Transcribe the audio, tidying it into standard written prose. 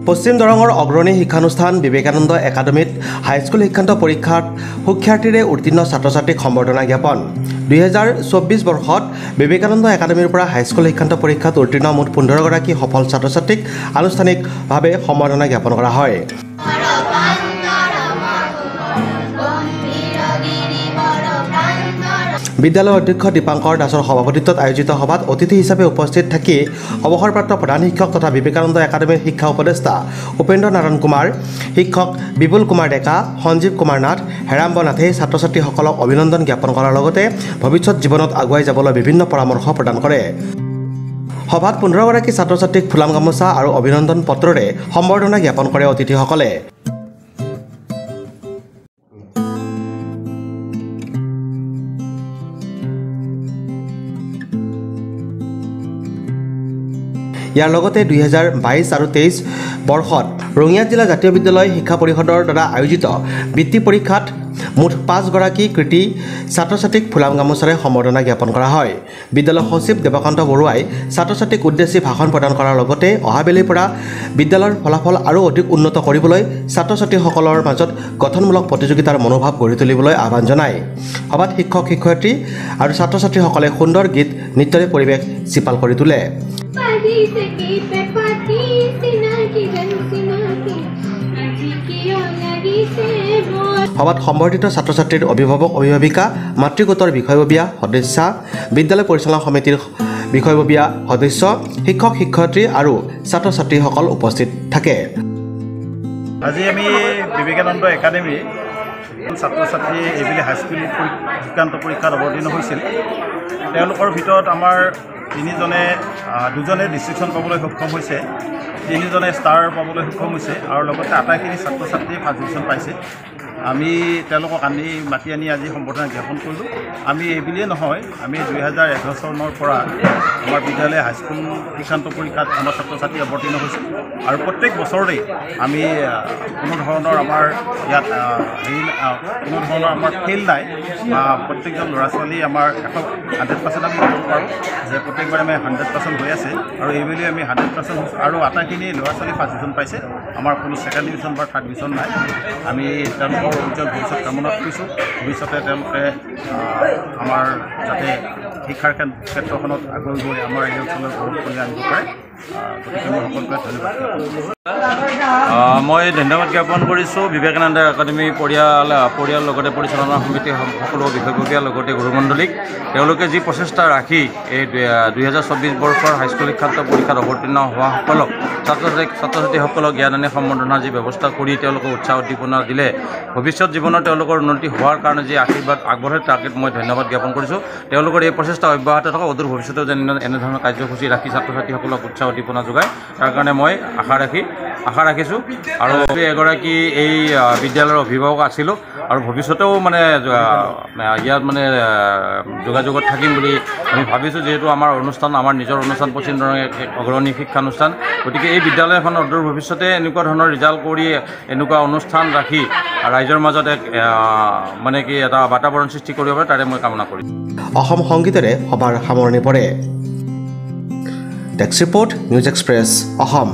পশ্চিম দৰঙৰ অগ্ৰণী শিক্ষানুষ্ঠান বিবেকানন্দ একাডেমীত হাইস্কুল শিক্ষান্ত পৰীক্ষাত সুখ্যাতিৰে উত্তীৰ্ণ ছাত্ৰ-ছাত্ৰীক সম্বৰ্ধনা জ্ঞাপন 2024 বৰ্ষত বিবেকানন্দ একাডেমীৰ পৰা হাইস্কুল শিক্ষান্ত পৰীক্ষাত উত্তীৰ্ণ মুঠ 15 গৰাকী সফল ছাত্ৰ-ছাত্ৰীক আনুষ্ঠানিকভাৱে সম্বৰ্ধনা জ্ঞাপন কৰা হয়। বিদ্যালয়ৰ অধ্যক্ষ দীপাংকৰ দাসৰ সভাপতিত্বত আয়োজিত সভাত অতিথি হিচাপে উপস্থিত থাকি অৱসৰপ্ৰাপ্ত প্ৰধান শিক্ষক তথা বিবেকানন্দ একাডেমীৰ শিক্ষা উপদেষ্টা উপেন্দ্ৰ নাৰায়ণ কুমাৰ, শিক্ষক বিপুল কুমাৰ ডেকা, সঞ্জীৱ কুমাৰ নাথ, হেৰাম্ব নাথে ছাত্ৰ-ছাত্ৰীসকলক অভিনন্দন জ্ঞাপন কৰাৰ লগতে ভৱিষ্যত জীৱনত আগুৱাই যাবলৈ বিভিন্ন পৰামৰ্শ প্ৰদান কৰে। সভাত 15 গৰাকী ছাত্ৰ-ছাত্ৰীক ফুলাম গামোচা আৰু অভিনন্দন পত্ৰৰে সম্বৰ্ধনা জ্ঞাপন কৰে অতিথিসকলে। ইয়াৰ লগতে 2022 আৰু 23 বৰ্ষত ৰঙিয়াত জিলা জাতীয় বিদ্যালয় শিক্ষা পৰিষদৰ দ্বাৰা আয়োজিত বৃত্তি পৰীক্ষাত মুঠ 5 গৰাকী কৃতি ছাত্ৰ-ছাত্ৰীক ফুলাম গামোচাৰে সম্বৰ্ধনা জ্ঞাপন কৰা হয়। বিদ্যালয় সচিব দেৱকান্ত বৰুৱাই ছাত্ৰ-ছাত্ৰীক উদ্দেশ্যি ভাষণ প্ৰদান কৰাৰ লগতে অহাবেলিৰ পৰা বিদ্যালয়ৰ ফলাফল আৰু অধিক উন্নত কৰিবলৈ ছাত্ৰ-ছাত্ৰীসকলৰ মাজত গঠনমূলক প্ৰতিযোগিতাৰ মনোভাৱ গঢ়ি তুলিবলৈ আহ্বান জনায়। সভাত শিক্ষক শিক্ষয়িত্ৰী আৰু ছাত্ৰ-ছাত্ৰীসকলে সুন্দৰ গীত নৃত্যৰে পৰিৱেশ জীপাল কৰি তোলে। সভাত সম্বৰ্ধিত ছাত্ৰ-ছাত্ৰীৰ অভিভাৱক অভিভাৱিকা, মাতৃগোটৰ বিষয়ববীয়া সদস্য, বিদ্যালয় পৰিচালনা সমিতিৰ বিষয়ববীয়া সদস্য, শিক্ষক শিক্ষয়িত্ৰী আৰু ছাত্ৰ-ছাত্ৰীসকল উপস্থিত থাকে। আজি আমি বিবেকানন্দ একাডেমী ছাত্ৰ-ছাত্ৰী এইবেলি হাইস্কুল শিক্ষান্ত পৰীক্ষাত অৱতীৰ্ণ হৈছিল। তেওঁলোকৰ ভিতৰত আমাৰ দুজনে ডিষ্টিংশ্যন পাবলৈ সক্ষম হৈছে, 3জনে ষ্টাৰ পাবলৈ সক্ষম হৈছে আৰু লগতে আটাইখিনি ছাত্ৰ-ছাত্ৰীয়ে ফাৰ্ষ্ট ডিভিজন পাইছে। আমি তেওঁলোকক মাতি আনি আজি সম্বৰ্ধনা জ্ঞাপন কৰিলোঁ। আমি এইবুলিয়ে নহয়, আমি 2011 চনৰ পৰা আমাৰ বিদ্যালয় হাইস্কুল শিক্ষান্ত পৰীক্ষাত আমাৰ ছাত্ৰ-ছাত্ৰী অৱতীৰ্ণ হৈছিল আৰু প্ৰত্যেক বছৰতে আমি কোনো ধৰণৰ আমাৰ ইয়াত কোনো ধৰণৰ আমাৰ ফেইল নাই বা প্ৰত্যেকজন ল'ৰা ছোৱালী আমাৰ 100% আমি ক'ব পাৰোঁ যে প্ৰত্যেকবাৰে আমি 100% হৈ আছে আৰু এইবুলি আমি 100% হৈছোঁ আৰু আটাইখিনি ল'ৰা ছোৱালী ফাৰ্ষ্ট ডিভিজন পাইছে। আমাৰ কোনো ছেকেণ্ড ডিভিজন বা থাৰ্ড ডিভিজন নাই। আমি তেওঁলোকৰ উজ্জ্বল ভৱিষ্যত কামনা কৰিছোঁ। ভৱিষ্যতে তেওঁলোকে আমাৰ যাতে শিক্ষাৰ ক্ষেত্ৰখনত আগুৱাই গৈ আমাৰ এই অঞ্চলৰ গৌৰৱ কৰি আনিব পাৰে। গতিকে মই সকলোকে ধন্যবাদ মই ধন্যবাদ জ্ঞাপন কৰিছোঁ বিবেকানন্দ একাডেমী পৰিয়াল লগতে পৰিচালনা সমিতি সকলো বিষয়ববীয়াৰ লগতে গুৰুমণ্ডলীক। তেওঁলোকে যি প্ৰচেষ্টা ৰাখি এই 2024 বৰ্ষৰ হাইস্কুল শিক্ষান্ত পৰীক্ষাত অৱতীৰ্ণ হোৱাসকলক ছাত্ৰ-ছাত্ৰীসকলক জ্ঞান আনি সম্বৰ্ধনাৰ যি ব্যৱস্থা কৰি তেওঁলোকক উৎসাহ উদ্দীপনা দিলে ভৱিষ্যত জীৱনত তেওঁলোকৰ উন্নতি হোৱাৰ কাৰণে যি আশীৰ্বাদ আগবঢ়ায় তাকে মই ধন্যবাদ জ্ঞাপন কৰিছোঁ। তেওঁলোকৰ এই প্ৰচেষ্টা অব্যাহত থকা অদূৰ ভৱিষ্যতেও যেন এনেধৰণৰ কাৰ্যসূচী ৰাখি ছাত্ৰ-ছাত্ৰীসকলক উৎসাহ উদ্দীপনা যোগায় তাৰ কাৰণে মই আশা ৰাখিছোঁ। আৰু এগৰাকী এই বিদ্যালয়ৰ অভিভাৱক আছিলোঁ আৰু ভৱিষ্যতেও মানে ইয়াত মানে যোগাযোগত থাকিম বুলি আমি ভাবিছোঁ। যিহেতু আমাৰ নিজৰ অনুষ্ঠান পশ্চিম দৰং এক অগ্ৰণী শিক্ষানুষ্ঠান, গতিকে এই বিদ্যালয়খনৰ অদূৰ ভৱিষ্যতে এনেকুৱা ধৰণৰ ৰিজাল্ট কৰি এনেকুৱা অনুষ্ঠান ৰাখি ৰাইজৰ মাজত এক মানে কি এটা বাতাবৰণ সৃষ্টি কৰিব পাৰে তাৰে মই কামনা কৰিছোঁ। অসম সংগীতেৰে সভাৰ সামৰণি পৰে। Desk report, news express, Assam.